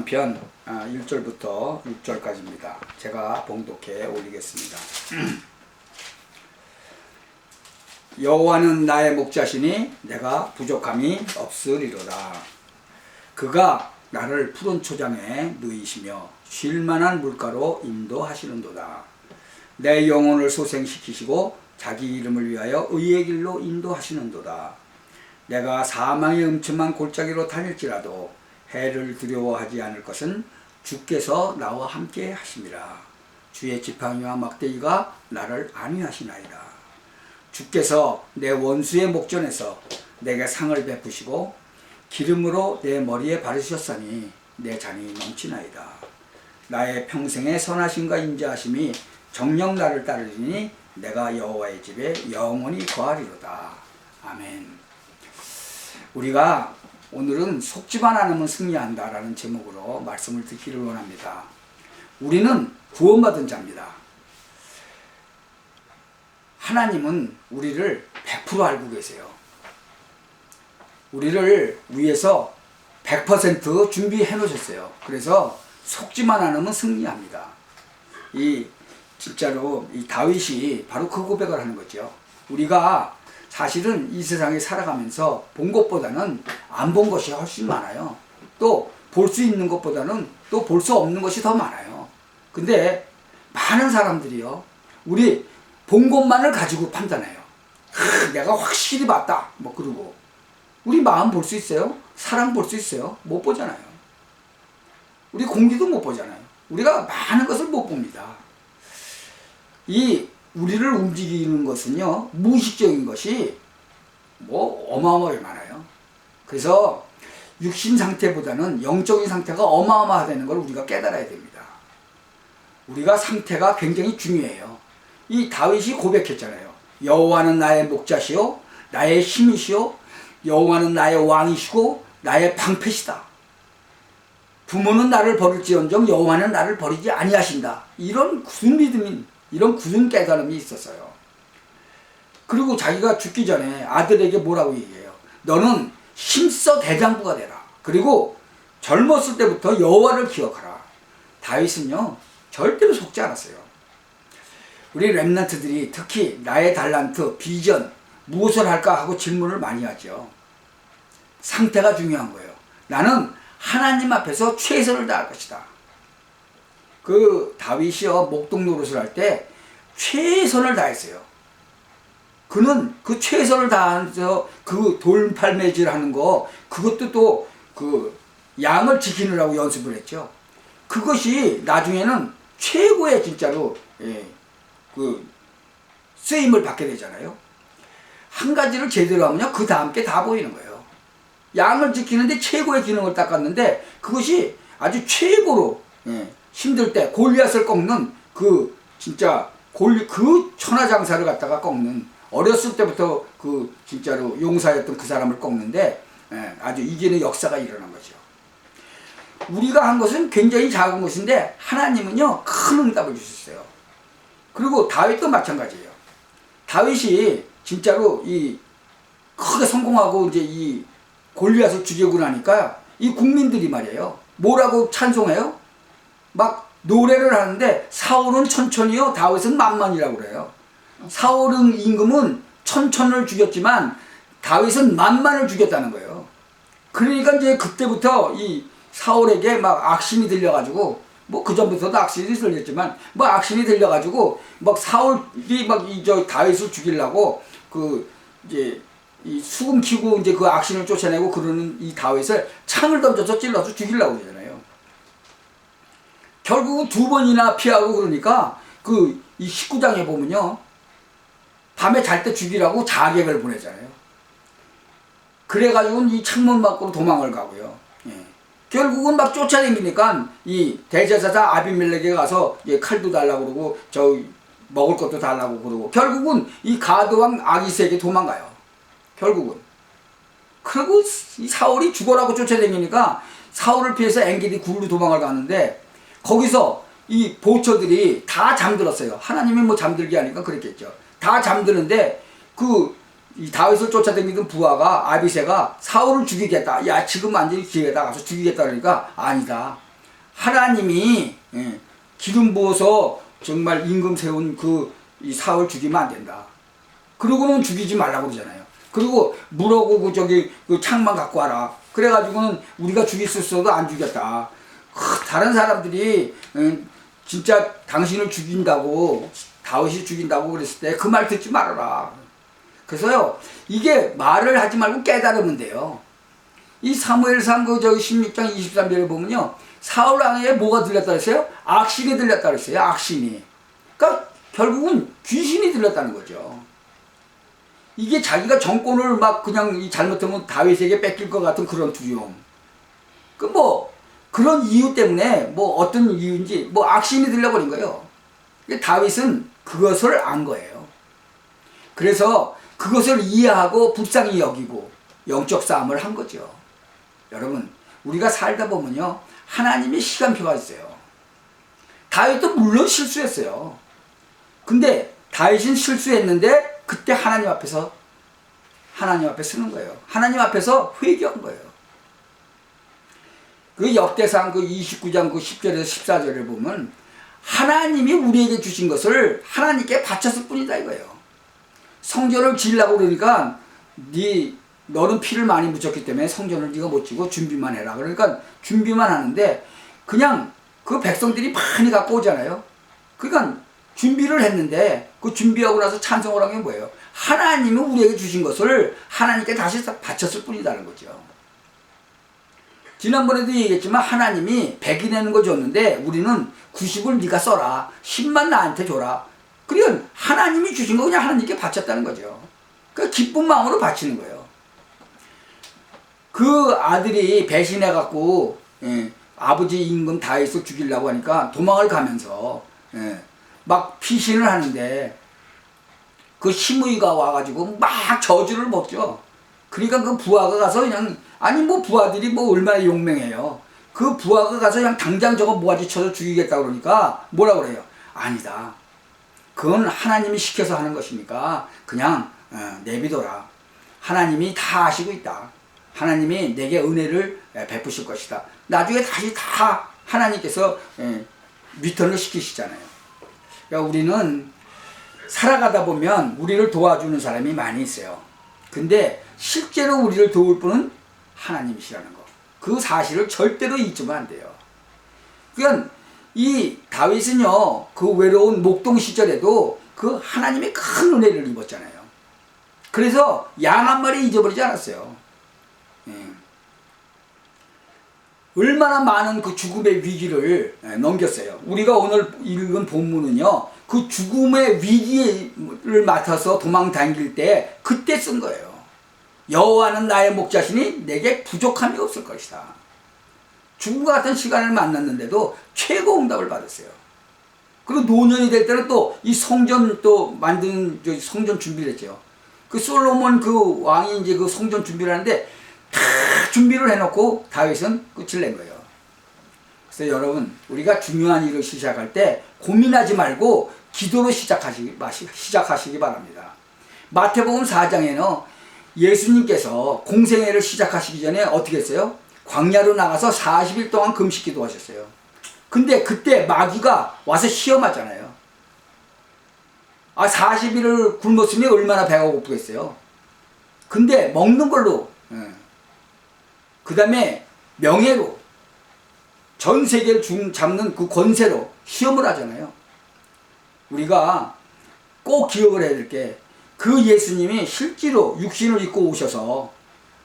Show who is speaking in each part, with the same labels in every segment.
Speaker 1: 3편 1절부터 6절까지입니다. 제가 봉독해 올리겠습니다. 여호와는 나의 목자시니 내가 부족함이 없으리로다. 그가 나를 푸른 초장에 누이시며 쉴만한 물가로 인도하시는도다. 내 영혼을 소생시키시고 자기 이름을 위하여 의의 길로 인도하시는도다. 내가 사망의 음침한 골짜기로 다닐지라도 해를 두려워하지 않을 것은 주께서 나와 함께 하심이라. 주의 지팡이와 막대기가 나를 안위하시나이다. 주께서 내 원수의 목전에서 내게 상을 베푸시고 기름으로 내 머리에 바르셨으니 내 잔이 넘치나이다. 나의 평생의 선하심과 인자하심이 정녕 나를 따르리니 내가 여호와의 집에 영원히 거하리로다. 아멘. 우리가 오늘은 속지만 않으면 승리한다 라는 제목으로 말씀을 듣기를 원합니다. 우리는 구원받은 자입니다. 하나님은 우리를 100% 알고 계세요. 우리를 위해서 100% 준비해 놓으셨어요. 그래서 속지만 않으면 승리합니다. 진짜로 이 다윗이 바로 그 고백을 하는 거죠. 우리가 사실은 이 세상에 살아가면서 본 것보다는 안 본 것이 훨씬 많아요. 또 볼 수 있는 것보다는 또 볼 수 없는 것이 더 많아요. 근데 많은 사람들이요, 우리 본 것만을 가지고 판단해요. 내가 확실히 봤다 뭐 그러고. 우리 마음 볼 수 있어요? 사랑 볼 수 있어요? 못 보잖아요. 우리 공기도 못 보잖아요. 우리가 많은 것을 못 봅니다. 우리를 움직이는 것은요, 무의식적인 것이 뭐 어마어마하게 많아요. 그래서 육신 상태보다는 영적인 상태가 어마어마하다는 걸 우리가 깨달아야 됩니다. 우리가 상태가 굉장히 중요해요. 이 다윗이 고백했잖아요. 여호와는 나의 목자시요 나의 힘이시요 여호와는 나의 왕이시고 나의 방패시다. 부모는 나를 버릴지언정 여호와는 나를 버리지 아니하신다. 이런 굳은 믿음이, 이런 굳은 깨달음이 있었어요. 그리고 자기가 죽기 전에 아들에게 뭐라고 얘기해요? 너는 힘써 대장부가 되라. 그리고 젊었을 때부터 여호와를 기억하라. 다윗은요, 절대로 속지 않았어요. 우리 렘넌트들이 특히 나의 달란트, 비전, 무엇을 할까 하고 질문을 많이 하죠. 상태가 중요한 거예요. 나는 하나님 앞에서 최선을 다할 것이다. 그 다윗이요, 목동 노릇을 할 때 최선을 다했어요. 그는 그 최선을 다해서 그 돌팔매질 하는 거, 그것도 또 그 양을 지키느라고 연습을 했죠. 그것이 나중에는 최고의 진짜로 그 쓰임을 받게 되잖아요. 한 가지를 제대로 하면요, 그 다음 게 다 보이는 거예요. 양을 지키는데 최고의 기능을 닦았는데 그것이 아주 최고로 힘들 때 골리앗을 꺾는 그 진짜 그 천하장사를 갖다가 꺾는, 어렸을 때부터 그 진짜로 용사였던 그 사람을 꺾는데 아주 이기는 역사가 일어난 거죠. 우리가 한 것은 굉장히 작은 것인데 하나님은요, 큰 응답을 주셨어요. 그리고 다윗도 마찬가지예요. 다윗이 진짜로 크게 성공하고 이제 이 골리앗을 죽이고 나니까 이 국민들이 말이에요, 뭐라고 찬송해요? 막 노래를 하는데 사울은 천천히요, 다윗은 만만이라고 그래요. 사울은 임금은 천천을 죽였지만 다윗은 만만을 죽였다는 거예요. 그러니까 이제 그때부터 이 사울에게 막 악신이 들려가지고, 뭐 그 전부터도 악신이 들렸지만 뭐 악신이 들려가지고 막 사울이 막 다윗을 죽이려고 이제 이 수금 키고 이제 그 악신을 쫓아내고 그러는 이 다윗을 창을 던져서 찔러서 죽이려고 그러잖아요. 결국은 2번이나 피하고 그러니까 이 19장에 보면요, 밤에 잘 때 죽이라고 자객을 보내잖아요. 그래가지고 이 창문 밖으로 도망을 가고요. 결국은 막 쫓아다니니까 이 대제사장 아비멜렉에 가서 칼도 달라고 그러고 먹을 것도 달라고 그러고 결국은 이 가드왕 아기스에게 도망가요. 결국은. 그리고 이 사울이 죽어라고 쫓아다니니까 사울을 피해서 엔게디 굴로 도망을 가는데 거기서 이 보처들이 다 잠들었어요. 하나님이 뭐 잠들게 하니까 그랬겠죠. 다 잠드는데 이 다윗을 쫓아다니던 부하가 아비새가 사울을 죽이겠다. 야, 지금 완전히 기회다. 가서 죽이겠다. 그러니까 아니다. 하나님이 기름 부어서 정말 임금 세운 이 사울 죽이면 안 된다. 그러고는 죽이지 말라고 그러잖아요. 그리고 물하고 그 창만 갖고 와라. 그래가지고는 우리가 죽일 수 있어도 안 죽였다. 다른 사람들이 진짜 당신을 죽인다고, 다윗이 죽인다고 그랬을 때 그 말 듣지 말아라. 그래서요, 이게 말을 하지 말고 깨달으면 돼요. 이 사무엘상 16장 23절에 보면요, 사울 왕에게 뭐가 들렸다 그랬어요? 악신이 들렸다 그랬어요. 악신이. 그러니까 결국은 귀신이 들렸다는 거죠. 이게 자기가 정권을 막 그냥 잘못하면 다윗에게 뺏길 것 같은 그런 두려움. 그런 이유 때문에 어떤 이유인지 악신이 들려버린 거예요. 다윗은 그것을 안 거예요. 그래서 그것을 이해하고 불쌍히 여기고 영적 싸움을 한 거죠. 여러분, 우리가 살다 보면요, 하나님의 시간표가 있어요. 다윗도 물론 실수했어요. 근데 다윗은 실수했는데 그때 하나님 앞에 쓰는 거예요. 하나님 앞에서 회개한 거예요. 그 역대상 29장 10절에서 14절을 보면 하나님이 우리에게 주신 것을 하나님께 바쳤을 뿐이다 이거예요. 성전을 지으려고 그러니까 너는 피를 많이 묻혔기 때문에 성전을 네가 못 지고 준비만 해라. 그러니까 준비만 하는데 그냥 그 백성들이 많이 갖고 오잖아요. 그러니까 준비를 했는데 그 준비하고 나서 찬송을 한 게 뭐예요? 하나님이 우리에게 주신 것을 하나님께 다시 바쳤을 뿐이다는 거죠. 지난번에도 얘기했지만 하나님이 100이 내는 거 줬는데 우리는 90을 네가 써라. 10만 나한테 줘라. 그러니까 하나님이 주신 거 그냥 하나님께 바쳤다는 거죠. 그 기쁜 마음으로 바치는 거예요. 그 아들이 배신해갖고 아버지 임금 다윗을 죽이려고 하니까 도망을 가면서 막 피신을 하는데 그 시므이가 와가지고 막 저주를 먹죠. 그러니까 그 부하가 가서 그냥 부하들이 얼마나 용맹해요. 그 부하가 가서 그냥 당장 저거 모가지 쳐서 죽이겠다 그러니까 뭐라 그래요? 아니다. 그건 하나님이 시켜서 하는 것이니까 그냥 내비둬라. 하나님이 다 아시고 있다. 하나님이 내게 은혜를 베푸실 것이다. 나중에 다시 다 하나님께서 리턴을 시키시잖아요. 그러니까 우리는 살아가다 보면 우리를 도와주는 사람이 많이 있어요. 근데 실제로 우리를 도울 분은 하나님이시라는 거. 그 사실을 절대로 잊으면 안 돼요. 그러니까 이 다윗은요, 그 외로운 목동 시절에도 그 하나님의 큰 은혜를 입었잖아요. 그래서 양 한 마리 잊어버리지 않았어요. 얼마나 많은 그 죽음의 위기를 넘겼어요. 우리가 오늘 읽은 본문은요, 그 죽음의 위기를 맡아서 도망 다닐 때 그때 쓴 거예요. 여호와는 나의 목자시니 내게 부족함이 없을 것이다. 죽음과 같은 시간을 만났는데도 최고 응답을 받았어요. 그리고 노년이 될 때는 또 이 성전 또 만드는 성전 준비를 했죠. 그 솔로몬 그 왕이 이제 그 성전 준비를 하는데 다 준비를 해놓고 다윗은 끝을 낸 거예요. 그래서 여러분, 우리가 중요한 일을 시작할 때 고민하지 말고 기도로 시작하시기 바랍니다. 마태복음 4장에는 예수님께서 공생애를 시작하시기 전에 어떻게 했어요? 광야로 나가서 40일 동안 금식 기도하셨어요. 근데 그때 마귀가 와서 시험하잖아요. 40일을 굶었으니 얼마나 배가 고프겠어요. 근데 먹는 걸로, 그 다음에 명예로, 전 세계를 잡는 그 권세로 시험을 하잖아요. 우리가 꼭 기억을 해야 될 게, 그 예수님이 실제로 육신을 입고 오셔서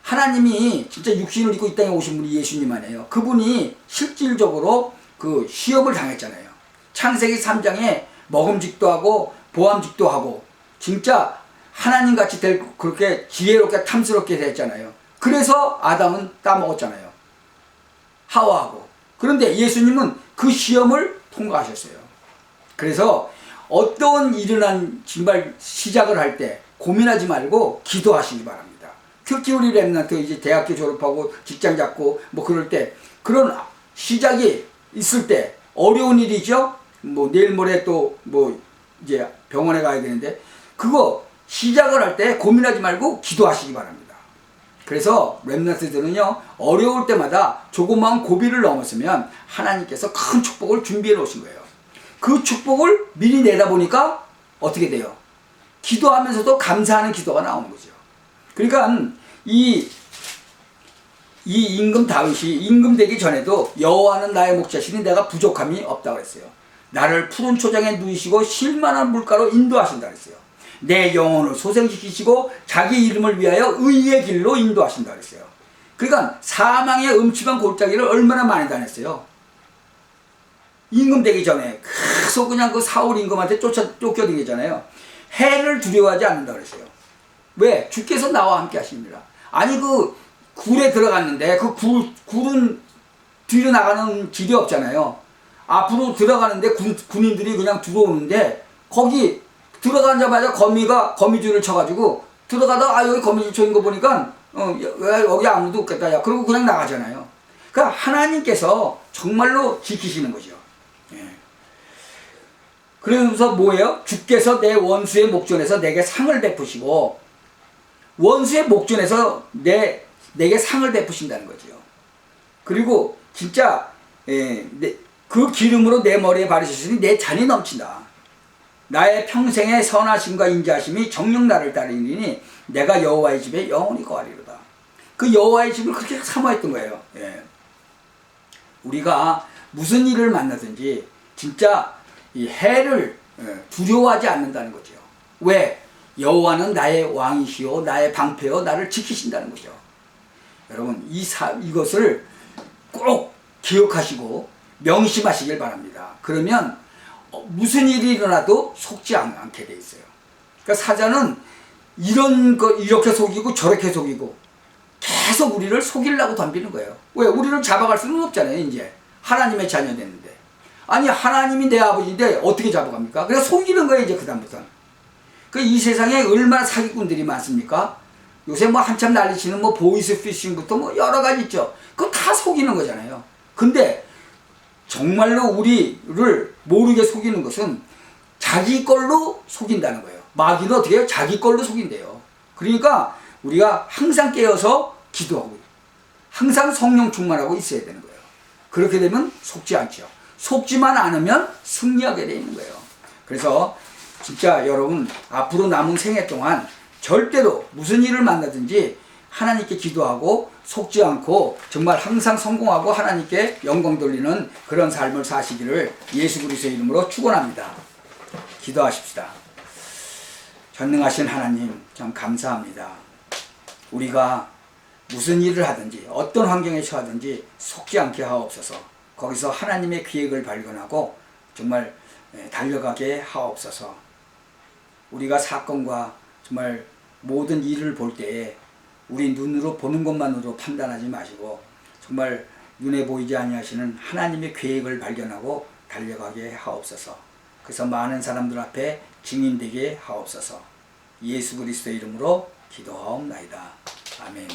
Speaker 1: 하나님이 진짜 육신을 입고 이 땅에 오신 분이 예수님 아니에요. 그분이 실질적으로 그 시험을 당했잖아요. 창세기 3장에 먹음직도 하고 보암직도 하고 진짜 하나님같이 그렇게 지혜롭게 탐스럽게 됐잖아요. 그래서 아담은 따먹었잖아요. 하와하고. 그런데 예수님은 그 시험을 통과하셨어요. 그래서 어떤 일어난 정말 시작을 할 때 고민하지 말고 기도하시기 바랍니다. 특히 우리 렘넌트 이제 대학교 졸업하고 직장 잡고 그럴 때 그런 시작이 있을 때 어려운 일이죠. 내일 모레 또 이제 병원에 가야 되는데 그거 시작을 할 때 고민하지 말고 기도하시기 바랍니다. 그래서 렘넌트들은요, 어려울 때마다 조그마한 고비를 넘었으면 하나님께서 큰 축복을 준비해 놓으신 거예요. 그 축복을 미리 내다보니까 어떻게 돼요? 기도하면서도 감사하는 기도가 나오는 거죠. 그러니까 이 임금 다윗이 임금 되기 전에도 여호와는 나의 목자시니 내가 부족함이 없다고 그랬어요. 나를 푸른 초장에 누이시고 쉴만한 물가로 인도하신다 그랬어요. 내 영혼을 소생시키시고 자기 이름을 위하여 의의 길로 인도하신다 그랬어요. 그러니까 사망의 음침한 골짜기를 얼마나 많이 다녔어요. 임금 되기 전에 계속 그냥 그 사울 임금한테 쫓겨다니잖아요. 해를 두려워하지 않는다 그랬어요. 왜? 주께서 나와 함께 하십니다. 아니 그 굴에 들어갔는데 그 굴은 뒤로 나가는 길이 없잖아요. 앞으로 들어가는데 군인들이 그냥 들어오는데 거기 들어가자마자 거미줄을 쳐가지고 들어가다가 여기 거미줄 쳐있는 거 보니까 여기 아무도 없겠다 야 그러고 그냥 나가잖아요. 그러니까 하나님께서 정말로 지키시는 거죠. 예. 그러면서 뭐예요? 주께서 내 원수의 목전에서 내게 상을 베푸시고 원수의 목전에서 내게 상을 베푸신다는 거죠. 그리고 진짜 그 기름으로 내 머리에 바르셨으니 내 잔이 넘친다. 나의 평생의 선하심과 인자하심이 정녕 나를 따르니 내가 여호와의 집에 영원히 거하리로다. 그 여호와의 집을 그렇게 사모했던 거예요. 예. 우리가 무슨 일을 만나든지 진짜 이 해를 두려워하지 않는다는 거죠. 왜? 여호와는 나의 왕이시오 나의 방패요 나를 지키신다는 거죠. 여러분 이것을 꼭 기억하시고 명심하시길 바랍니다. 그러면 무슨 일이 일어나도 속지 않게 돼 있어요. 그러니까 사자는 이렇게 속이고 저렇게 속이고 계속 우리를 속이려고 덤비는 거예요. 왜? 우리를 잡아갈 수는 없잖아요. 이제 하나님의 자녀 됐는데 아니 하나님이 내 아버지인데 어떻게 잡아갑니까? 그래서 속이는 거예요. 이제 그다음부터는. 이 세상에 얼마나 사기꾼들이 많습니까? 요새 뭐 한참 난리치는 뭐 보이스피싱부터 뭐 여러 가지 있죠. 그거 다 속이는 거잖아요. 근데 정말로 우리를 모르게 속이는 것은 자기 걸로 속인다는 거예요. 마귀는 어떻게 해요? 자기 걸로 속인대요. 그러니까 우리가 항상 깨어서 기도하고 항상 성령 충만하고 있어야 되는 거예요. 그렇게 되면 속지 않죠. 속지만 않으면 승리하게 되어 있는 거예요. 그래서 진짜 여러분 앞으로 남은 생애 동안 절대로 무슨 일을 만나든지 하나님께 기도하고 속지 않고 정말 항상 성공하고 하나님께 영광 돌리는 그런 삶을 사시기를 예수 그리스도의 이름으로 축원합니다. 기도하십시다. 전능하신 하나님 참 감사합니다. 우리가 무슨 일을 하든지 어떤 환경에 처하든지 속지 않게 하옵소서. 거기서 하나님의 계획을 발견하고 정말 달려가게 하옵소서. 우리가 사건과 정말 모든 일을 볼 때에 우리 눈으로 보는 것만으로 판단하지 마시고 정말 눈에 보이지 아니하시는 하나님의 계획을 발견하고 달려가게 하옵소서. 그래서 많은 사람들 앞에 증인되게 하옵소서. 예수 그리스도의 이름으로 기도하옵나이다. 아멘.